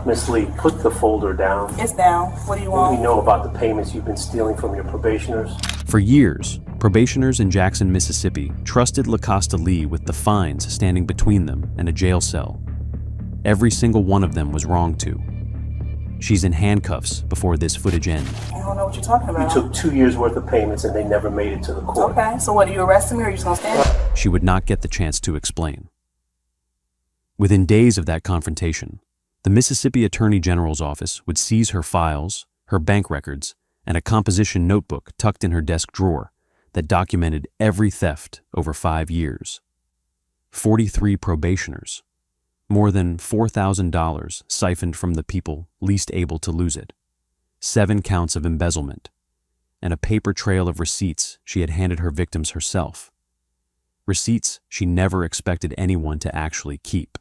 Miss Lee, put the folder down. It's down. What do you want? We know about the payments you've been stealing from your probationers. For years, probationers in Jackson, Mississippi trusted Lacosta Lee with the fines standing between them and a jail cell. Every single one of them was wrong too. She's in handcuffs before this footage ends. I don't know what you're talking about. You took 2 years worth of payments and they never made it to the court. Okay, so what, are you arresting me or are you just gonna stand? She would not get the chance to explain. Within days of that confrontation, the Mississippi Attorney General's office would seize her files, her bank records, and a composition notebook tucked in her desk drawer that documented every theft over 5 years. 43 probationers, more than $4,000 siphoned from the people least able to lose it, 7 counts of embezzlement, and a paper trail of receipts she had handed her victims herself. Receipts she never expected anyone to actually keep.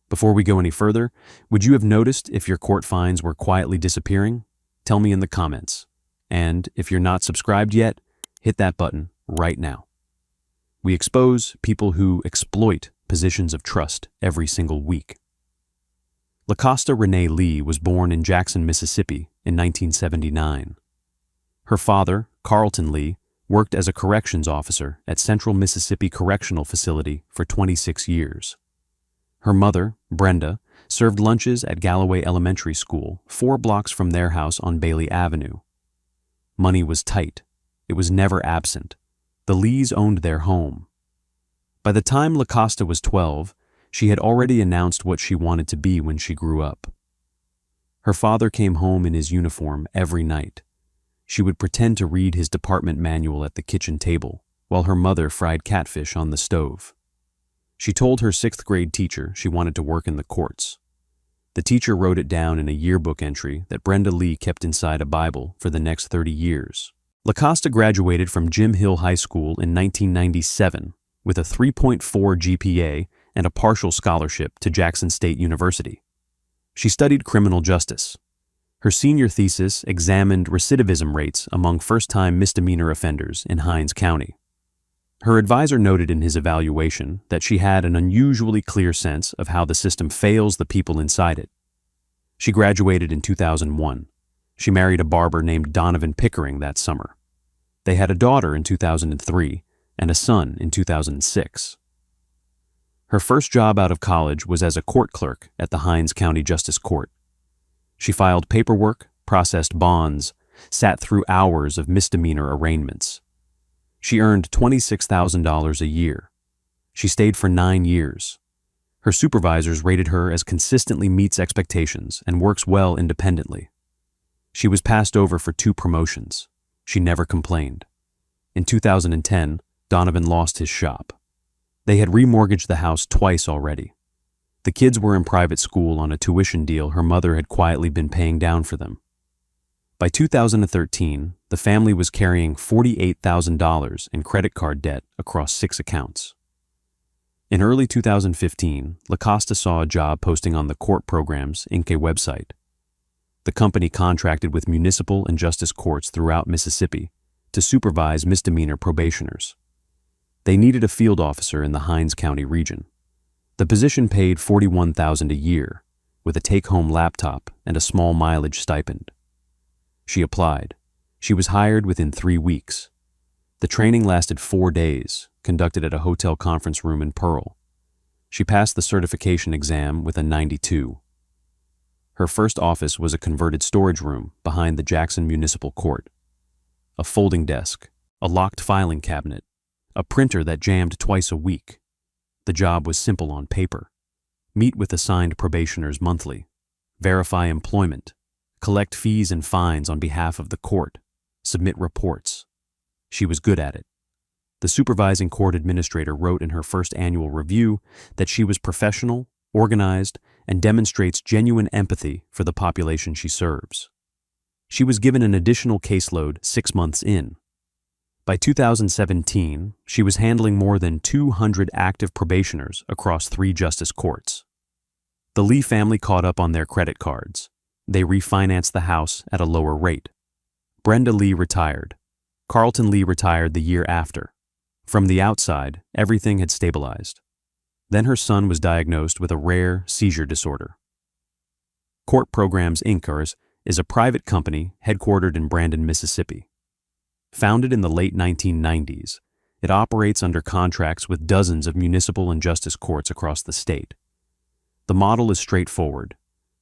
Before we go any further, would you have noticed if your court fines were quietly disappearing? Tell me in the comments. And if you're not subscribed yet, hit that button right now. We expose people who exploit positions of trust every single week. Lacosta Renee Lee was born in Jackson, Mississippi in 1979. Her father, Carlton Lee, worked as a corrections officer at Central Mississippi Correctional Facility for 26 years. Her mother, Brenda, served lunches at Galloway Elementary School, 4 blocks from their house on Bailey Avenue. Money was tight. It was never absent. The Lees owned their home. By the time Lacosta was 12, she had already announced what she wanted to be when she grew up. Her father came home in his uniform every night. She would pretend to read his department manual at the kitchen table, while her mother fried catfish on the stove. She told her 6th grade teacher she wanted to work in the courts. The teacher wrote it down in a yearbook entry that Brenda Lee kept inside a Bible for the next 30 years. Lacosta graduated from Jim Hill High School in 1997 with a 3.4 GPA and a partial scholarship to Jackson State University. She studied criminal justice. Her senior thesis examined recidivism rates among first-time misdemeanor offenders in Hinds County. Her advisor noted in his evaluation that she had an unusually clear sense of how the system fails the people inside it. She graduated in 2001. She married a barber named Donovan Pickering that summer. They had a daughter in 2003 and a son in 2006. Her first job out of college was as a court clerk at the Hinds County Justice Court. She filed paperwork, processed bonds, sat through hours of misdemeanor arraignments. She earned $26,000 a year. She stayed for 9 years. Her supervisors rated her as consistently meets expectations and works well independently. She was passed over for 2 promotions. She never complained. In 2010, Donovan lost his shop. They had remortgaged the house twice already. The kids were in private school on a tuition deal her mother had quietly been paying down for them. By 2013, the family was carrying $48,000 in credit card debt across 6 accounts. In early 2015, Lacosta saw a job posting on the Court Programs Inc. website. The company contracted with municipal and justice courts throughout Mississippi to supervise misdemeanor probationers. They needed a field officer in the Hinds County region. The position paid $41,000 a year, with a take-home laptop and a small mileage stipend. She applied. She was hired within 3 weeks. The training lasted 4 days, conducted at a hotel conference room in Pearl. She passed the certification exam with a 92. Her first office was a converted storage room behind the Jackson Municipal Court. A folding desk, a locked filing cabinet, a printer that jammed twice a week. The job was simple on paper. Meet with assigned probationers monthly, verify employment, collect fees and fines on behalf of the court, submit reports. She was good at it. The supervising court administrator wrote in her first annual review that she was professional, organized, and demonstrates genuine empathy for the population she serves. She was given an additional caseload 6 months in. By 2017, she was handling more than 200 active probationers across 3 justice courts. The Lee family caught up on their credit cards. They refinanced the house at a lower rate. Brenda Lee retired. Carlton Lee retired the year after. From the outside, everything had stabilized. Then her son was diagnosed with a rare seizure disorder. Court Programs Inc. is a private company headquartered in Brandon, Mississippi. Founded in the late 1990s, it operates under contracts with dozens of municipal and justice courts across the state. The model is straightforward.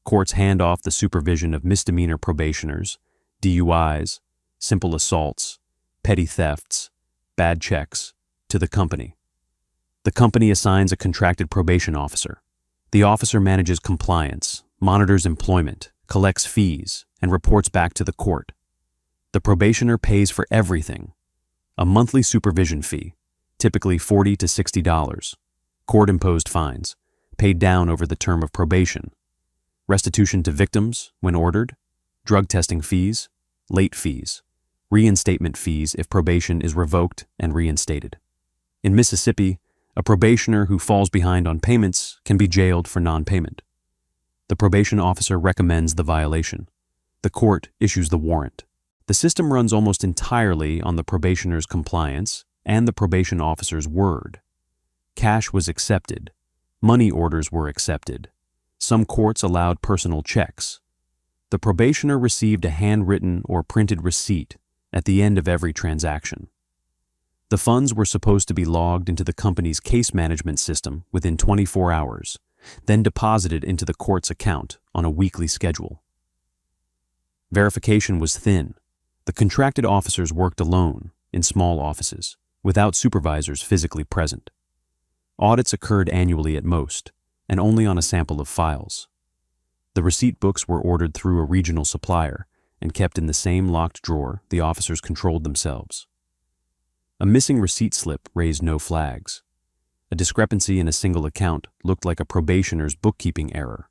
Courts hand off the supervision of misdemeanor probationers, DUIs, simple assaults, petty thefts, bad checks, to the company. The company assigns a contracted probation officer. The officer manages compliance, monitors employment, collects fees, and reports back to the court. The probationer pays for everything. A monthly supervision fee, typically $40 to $60, court-imposed fines, paid down over the term of probation, restitution to victims when ordered, drug testing fees, late fees, reinstatement fees if probation is revoked and reinstated. In Mississippi, a probationer who falls behind on payments can be jailed for non-payment. The probation officer recommends the violation. The court issues the warrant. The system runs almost entirely on the probationer's compliance and the probation officer's word. Cash was accepted. Money orders were accepted. Some courts allowed personal checks. The probationer received a handwritten or printed receipt at the end of every transaction. The funds were supposed to be logged into the company's case management system within 24 hours, then deposited into the court's account on a weekly schedule. Verification was thin. The contracted officers worked alone in small offices, without supervisors physically present. Audits occurred annually at most, and only on a sample of files. The receipt books were ordered through a regional supplier and kept in the same locked drawer the officers controlled themselves. A missing receipt slip raised no flags. A discrepancy in a single account looked like a probationer's bookkeeping error.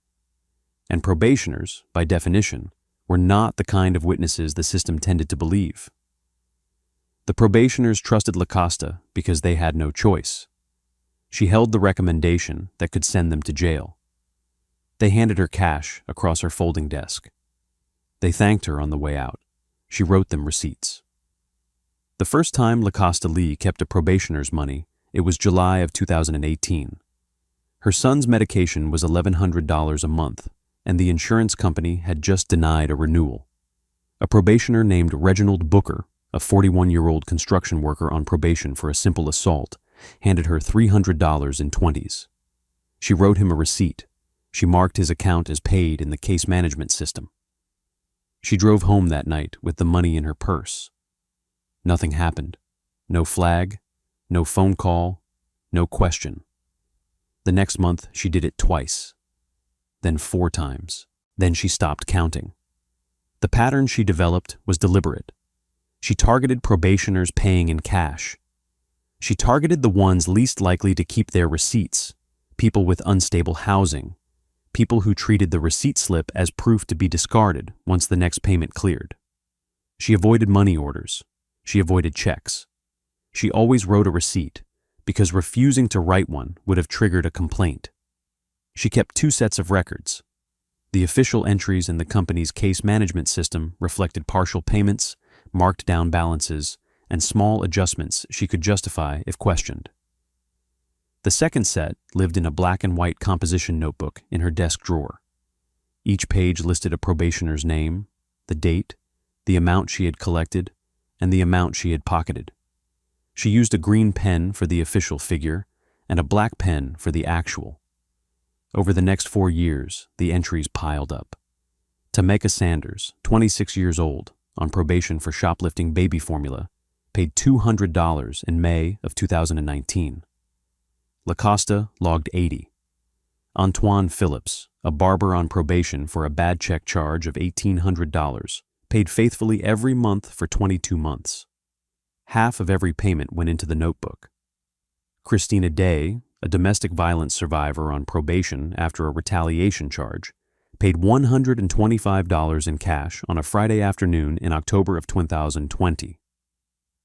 And probationers, by definition, were not the kind of witnesses the system tended to believe. The probationers trusted Lacosta because they had no choice. She held the recommendation that could send them to jail. They handed her cash across her folding desk. They thanked her on the way out. She wrote them receipts. The first time Lacosta Lee kept a probationer's money, it was July of 2018. Her son's medication was $1,100 a month, and the insurance company had just denied a renewal. A probationer named Reginald Booker, a 41-year-old construction worker on probation for a simple assault, handed her $300 in 20s. She wrote him a receipt. She marked his account as paid in the case management system. She drove home that night with the money in her purse. Nothing happened. No flag, no phone call, no question. The next month, she did it twice. Then 4 times. Then she stopped counting. The pattern she developed was deliberate. She targeted probationers paying in cash. She targeted the ones least likely to keep their receipts, people with unstable housing, people who treated the receipt slip as proof to be discarded once the next payment cleared. She avoided money orders. She avoided checks. She always wrote a receipt, because refusing to write one would have triggered a complaint. She kept 2 sets of records. The official entries in the company's case management system reflected partial payments, marked down balances, and small adjustments she could justify if questioned. The second set lived in a black and white composition notebook in her desk drawer. Each page listed a probationer's name, the date, the amount she had collected, and the amount she had pocketed. She used a green pen for the official figure and a black pen for the actual. Over the next 4 years, the entries piled up. Tameka Sanders, 26 years old, on probation for shoplifting baby formula, paid $200 in May of 2019. Lacosta logged 80. Antoine Phillips, a barber on probation for a bad check charge of $1,800, paid faithfully every month for 22 months. Half of every payment went into the notebook. Christina Day, a domestic violence survivor on probation after a retaliation charge, paid $125 in cash on a Friday afternoon in October of 2020.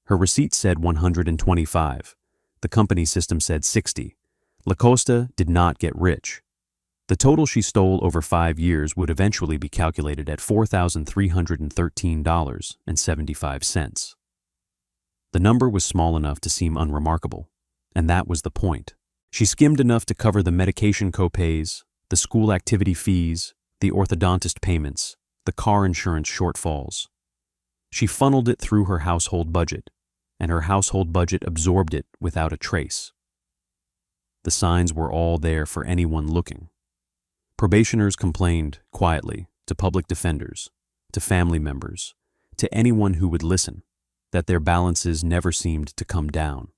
Her receipt said $125. The company system said $60. Lacosta did not get rich. The total she stole over 5 years would eventually be calculated at $4,313.75. The number was small enough to seem unremarkable, and that was the point. She skimmed enough to cover the medication copays, the school activity fees, the orthodontist payments, the car insurance shortfalls. She funneled it through her household budget, and her household budget absorbed it without a trace. The signs were all there for anyone looking. Probationers complained quietly to public defenders, to family members, to anyone who would listen, that their balances never seemed to come down.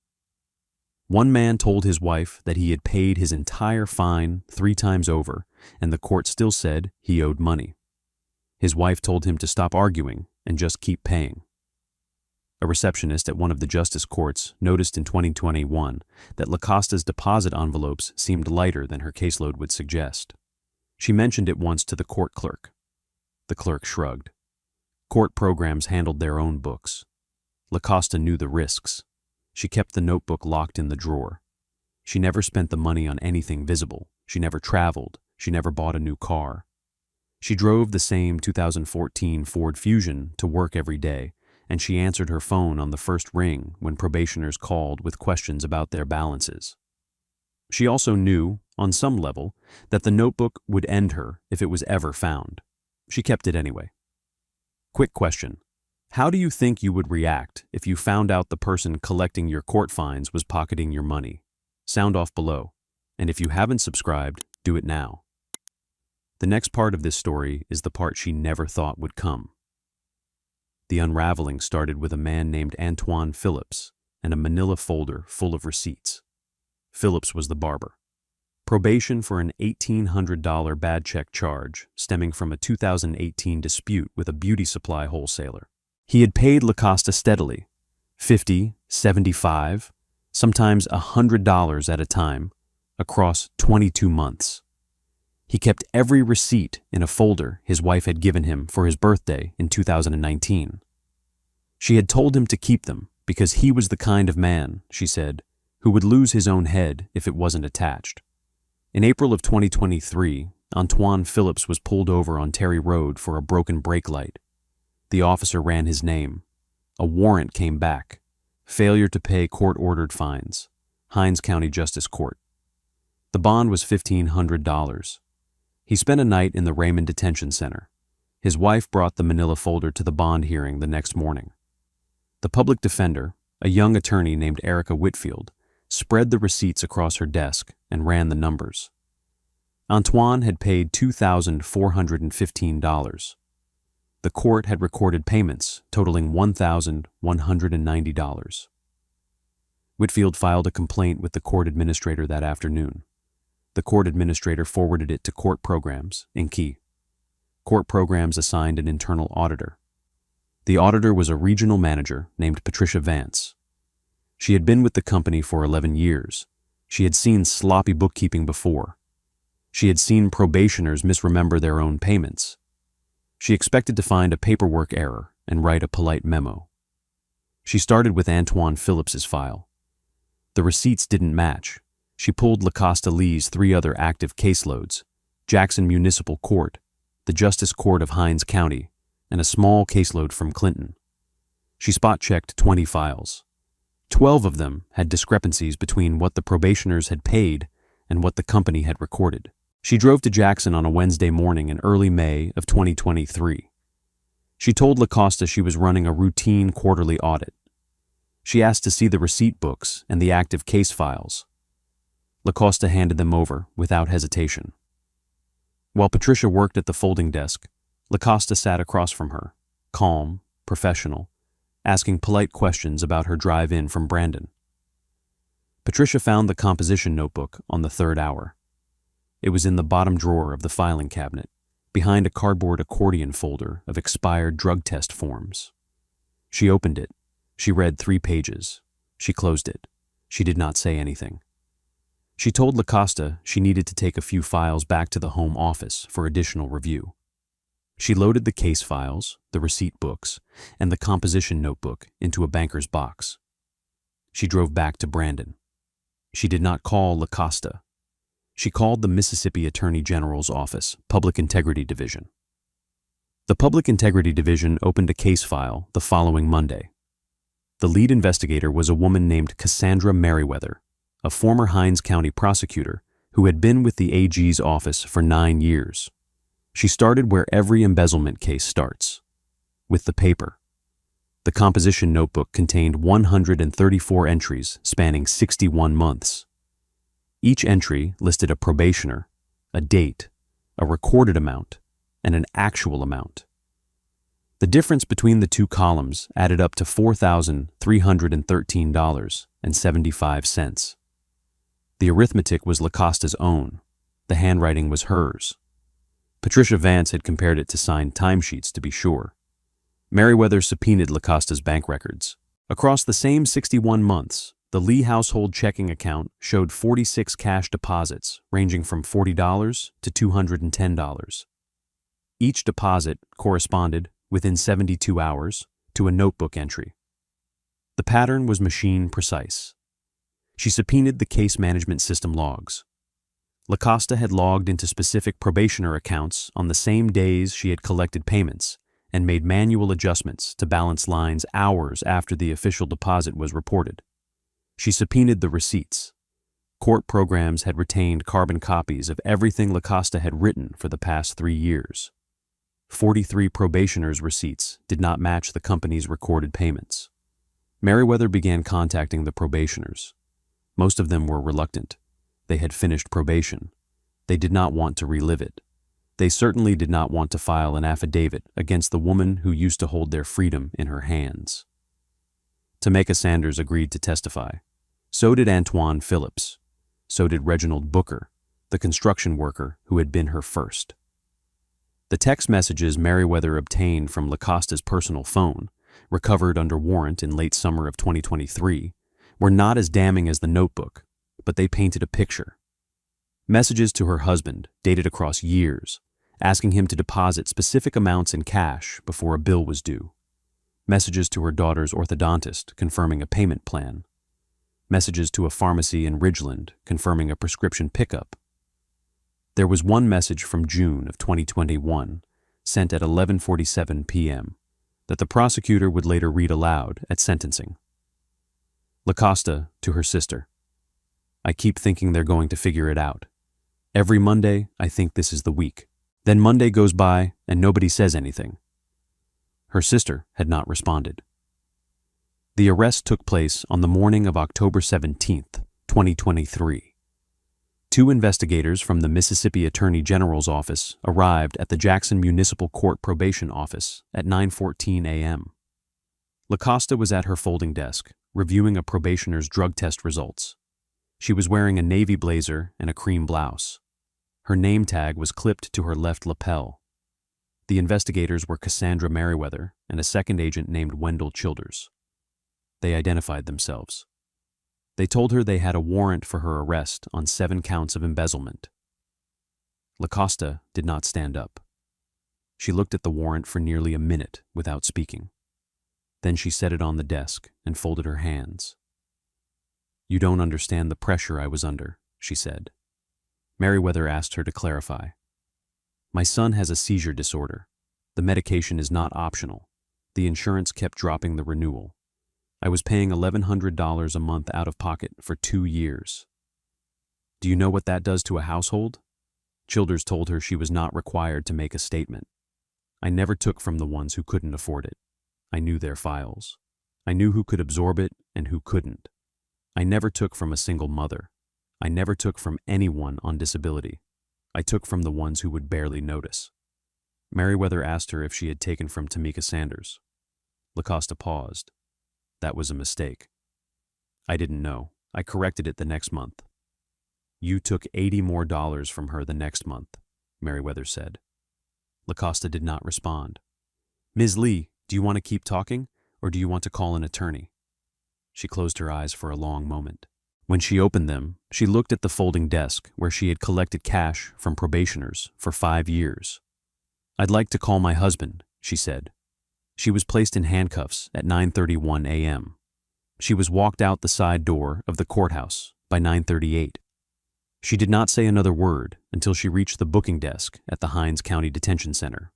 One man told his wife that he had paid his entire fine 3 times over, and the court still said he owed money. His wife told him to stop arguing and just keep paying. A receptionist at one of the justice courts noticed in 2021 that Lacosta's deposit envelopes seemed lighter than her caseload would suggest. She mentioned it once to the court clerk. The clerk shrugged. Court programs handled their own books. Lacosta knew the risks. She kept the notebook locked in the drawer. She never spent the money on anything visible. She never traveled. She never bought a new car. She drove the same 2014 Ford Fusion to work every day, and she answered her phone on the first ring when probationers called with questions about their balances. She also knew, on some level, that the notebook would end her if it was ever found. She kept it anyway. Quick question. How do you think you would react if you found out the person collecting your court fines was pocketing your money? Sound off below. And if you haven't subscribed, do it now. The next part of this story is the part she never thought would come. The unraveling started with a man named Antoine Phillips and a manila folder full of receipts. Phillips was the barber. Probation for an $1,800 bad check charge stemming from a 2018 dispute with a beauty supply wholesaler. He had paid Lacosta steadily, $50, $75, sometimes $100 at a time, across 22 months. He kept every receipt in a folder his wife had given him for his birthday in 2019. She had told him to keep them because he was the kind of man, she said, who would lose his own head if it wasn't attached. In April of 2023, Antoine Phillips was pulled over on Terry Road for a broken brake light. The officer ran his name. A warrant came back. Failure to pay court-ordered fines. Hinds County Justice Court. The bond was $1,500. He spent a night in the Raymond Detention Center. His wife brought the manila folder to the bond hearing the next morning. The public defender, a young attorney named Erica Whitfield, spread the receipts across her desk and ran the numbers. Antoine had paid $2,415. The court had recorded payments totaling $1,190. Whitfield filed a complaint with the court administrator that afternoon. The court administrator forwarded it to Court Programs, Inc. Court Programs assigned an internal auditor. The auditor was a regional manager named Patricia Vance. She had been with the company for 11 years. She had seen sloppy bookkeeping before. She had seen probationers misremember their own payments. She expected to find a paperwork error and write a polite memo. She started with Antoine Phillips's file. The receipts didn't match. She pulled Lacosta Lee's 3 other active caseloads, Jackson Municipal Court, the Justice Court of Hinds County, and a small caseload from Clinton. She spot-checked 20 files. 12 of them had discrepancies between what the probationers had paid and what the company had recorded. She drove to Jackson on a Wednesday morning in early May of 2023. She told Lacosta she was running a routine quarterly audit. She asked to see the receipt books and the active case files. Lacosta handed them over without hesitation. While Patricia worked at the folding desk, Lacosta sat across from her, calm, professional, asking polite questions about her drive-in from Brandon. Patricia found the composition notebook on the 3rd hour. It was in the bottom drawer of the filing cabinet, behind a cardboard accordion folder of expired drug test forms. She opened it. She read 3 pages. She closed it. She did not say anything. She told Lacosta she needed to take a few files back to the home office for additional review. She loaded the case files, the receipt books, and the composition notebook into a banker's box. She drove back to Brandon. She did not call Lacosta. She called the Mississippi Attorney General's Office, Public Integrity Division. The Public Integrity Division opened a case file the following Monday. The lead investigator was a woman named Cassandra Merriweather, a former Hinds County prosecutor who had been with the AG's office for 9 years. She started where every embezzlement case starts, with the paper. The composition notebook contained 134 entries spanning 61 months. Each entry listed a probationer, a date, a recorded amount, and an actual amount. The difference between the two columns added up to $4,313.75. The arithmetic was Lacosta's own. The handwriting was hers. Patricia Vance had compared it to signed timesheets, to be sure. Merriweather subpoenaed Lacosta's bank records. Across the same 61 months, the Lee household checking account showed 46 cash deposits ranging from $40 to $210. Each deposit corresponded, within 72 hours, to a notebook entry. The pattern was machine precise. She subpoenaed the case management system logs. Lacosta had logged into specific probationer accounts on the same days she had collected payments and made manual adjustments to balance lines hours after the official deposit was reported. She subpoenaed the receipts. Court programs had retained carbon copies of everything Lacosta had written for the past 3 years. 43 probationers' receipts did not match the company's recorded payments. Merriweather began contacting the probationers. Most of them were reluctant. They had finished probation. They did not want to relive it. They certainly did not want to file an affidavit against the woman who used to hold their freedom in her hands. Tameka Sanders agreed to testify. So did Antoine Phillips. So did Reginald Booker, the construction worker who had been her first. The text messages Merriweather obtained from Lacosta's personal phone, recovered under warrant in late summer of 2023, were not as damning as the notebook, but they painted a picture. Messages to her husband, dated across years, asking him to deposit specific amounts in cash before a bill was due. Messages to her daughter's orthodontist confirming a payment plan. Messages to a pharmacy in Ridgeland confirming a prescription pickup. There was one message from June of 2021, sent at 11:47 p.m., that the prosecutor would later read aloud at sentencing. Lacosta to her sister. I keep thinking they're going to figure it out. Every Monday, I think this is the week. Then Monday goes by and nobody says anything. Her sister had not responded. The arrest took place on the morning of October 17th, 2023. 2 investigators from the Mississippi Attorney General's office arrived at the Jackson Municipal Court Probation Office at 9:14 a.m. Lacosta was at her folding desk, reviewing a probationer's drug test results. She was wearing a navy blazer and a cream blouse. Her name tag was clipped to her left lapel. The investigators were Cassandra Merriweather and a second agent named Wendell Childers. They identified themselves. They told her they had a warrant for her arrest on 7 counts of embezzlement. Lacosta did not stand up. She looked at the warrant for nearly a minute without speaking. Then she set it on the desk and folded her hands. You don't understand the pressure I was under, she said. Merriweather asked her to clarify. My son has a seizure disorder. The medication is not optional. The insurance kept dropping the renewal. I was paying $1,100 a month out of pocket for 2 years. Do you know what that does to a household? Childers told her she was not required to make a statement. I never took from the ones who couldn't afford it. I knew their files. I knew who could absorb it and who couldn't. I never took from a single mother. I never took from anyone on disability. I took from the ones who would barely notice. Merriweather asked her if she had taken from Tameka Sanders. Lacosta paused. That was a mistake. I didn't know. I corrected it the next month. You took $80 more from her the next month, Merriweather said. Lacosta did not respond. Ms. Lee, do you want to keep talking, or do you want to call an attorney? She closed her eyes for a long moment. When she opened them, she looked at the folding desk where she had collected cash from probationers for 5 years. I'd like to call my husband, she said. She was placed in handcuffs at 9:31 a.m. She was walked out the side door of the courthouse by 9:38. She did not say another word until she reached the booking desk at the Hinds County Detention Center.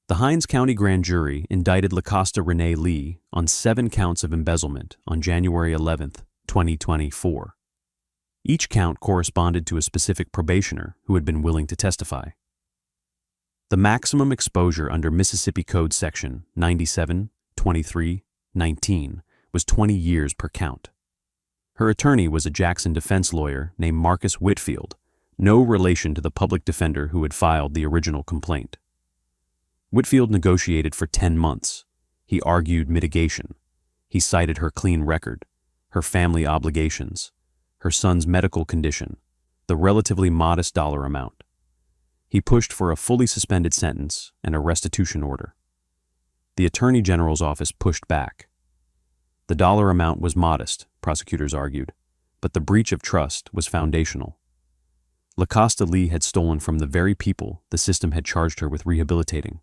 The Hinds County Grand Jury indicted Lacosta Renee Lee on 7 counts of embezzlement on January 11, 2024. Each count corresponded to a specific probationer who had been willing to testify. The maximum exposure under Mississippi Code Section 97-23-19 was 20 years per count. Her attorney was a Jackson defense lawyer named Marcus Whitfield, no relation to the public defender who had filed the original complaint. Whitfield negotiated for 10 months. He argued mitigation. He cited her clean record, her family obligations, her son's medical condition, the relatively modest dollar amount. He pushed for a fully suspended sentence and a restitution order. The Attorney General's office pushed back. The dollar amount was modest, prosecutors argued, but the breach of trust was foundational. Lacosta Lee had stolen from the very people the system had charged her with rehabilitating.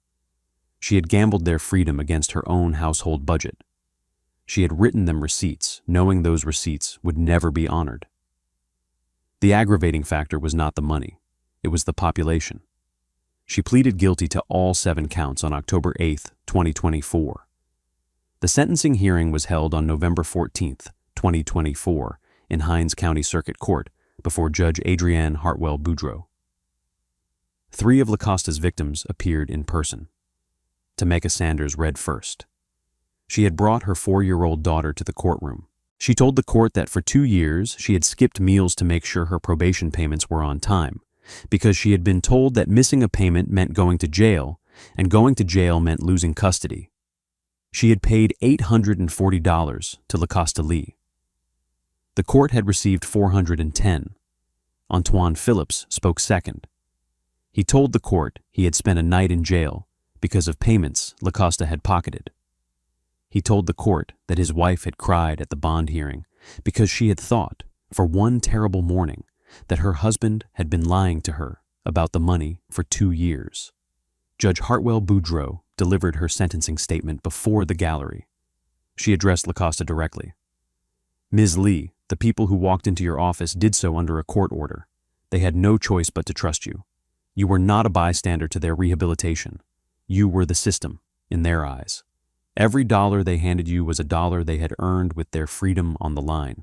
She had gambled their freedom against her own household budget. She had written them receipts, knowing those receipts would never be honored. The aggravating factor was not the money, it was the population. She pleaded guilty to all 7 counts on October 8, 2024. The sentencing hearing was held on November 14, 2024, in Hinds County Circuit Court before Judge Adrienne Hartwell Boudreau. 3 of Lacosta's victims appeared in person. Tameka Sanders read first. She had brought her 4-year-old daughter to the courtroom. She told the court that for 2 years she had skipped meals to make sure her probation payments were on time, because she had been told that missing a payment meant going to jail, and going to jail meant losing custody. She had paid $840 to Lacosta Lee. The court had received $410. Antoine Phillips spoke second. He told the court he had spent a night in jail because of payments Lacosta had pocketed. He told the court that his wife had cried at the bond hearing because she had thought, for one terrible morning, that her husband had been lying to her about the money for 2 years. Judge Hartwell Boudreau delivered her sentencing statement before the gallery. She addressed Lacosta directly. Ms. Lee, the people who walked into your office did so under a court order. They had no choice but to trust you. You were not a bystander to their rehabilitation. You were the system, in their eyes. Every dollar they handed you was a dollar they had earned with their freedom on the line.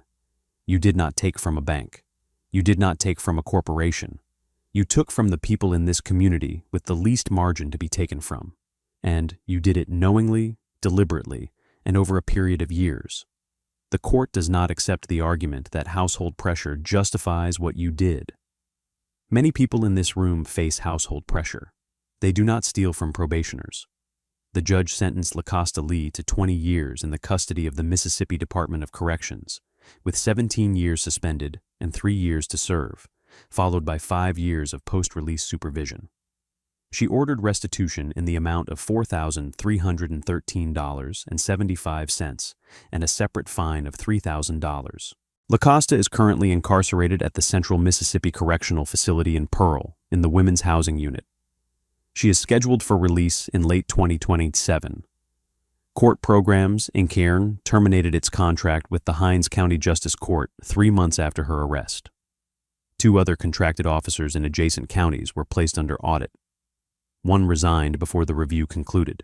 You did not take from a bank. You did not take from a corporation. You took from the people in this community with the least margin to be taken from. And you did it knowingly, deliberately, and over a period of years. The court does not accept the argument that household pressure justifies what you did. Many people in this room face household pressure. They do not steal from probationers. The judge sentenced Lacosta Lee to 20 years in the custody of the Mississippi Department of Corrections, with 17 years suspended and 3 years to serve, followed by 5 years of post-release supervision. She ordered restitution in the amount of $4,313.75 and a separate fine of $3,000. Lacosta is currently incarcerated at the Central Mississippi Correctional Facility in Pearl, in the Women's Housing Unit. She is scheduled for release in late 2027. Court Programs, Inc. terminated its contract with the Hinds County Justice Court 3 months after her arrest. 2 other contracted officers in adjacent counties were placed under audit. 1 resigned before the review concluded.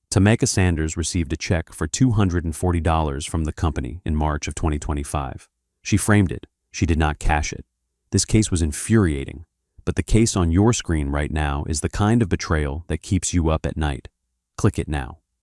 Tameka Sanders received a check for $240 from the company in March of 2025. She framed it. She did not cash it. This case was infuriating, but the case on your screen right now is the kind of betrayal that keeps you up at night. Click it now.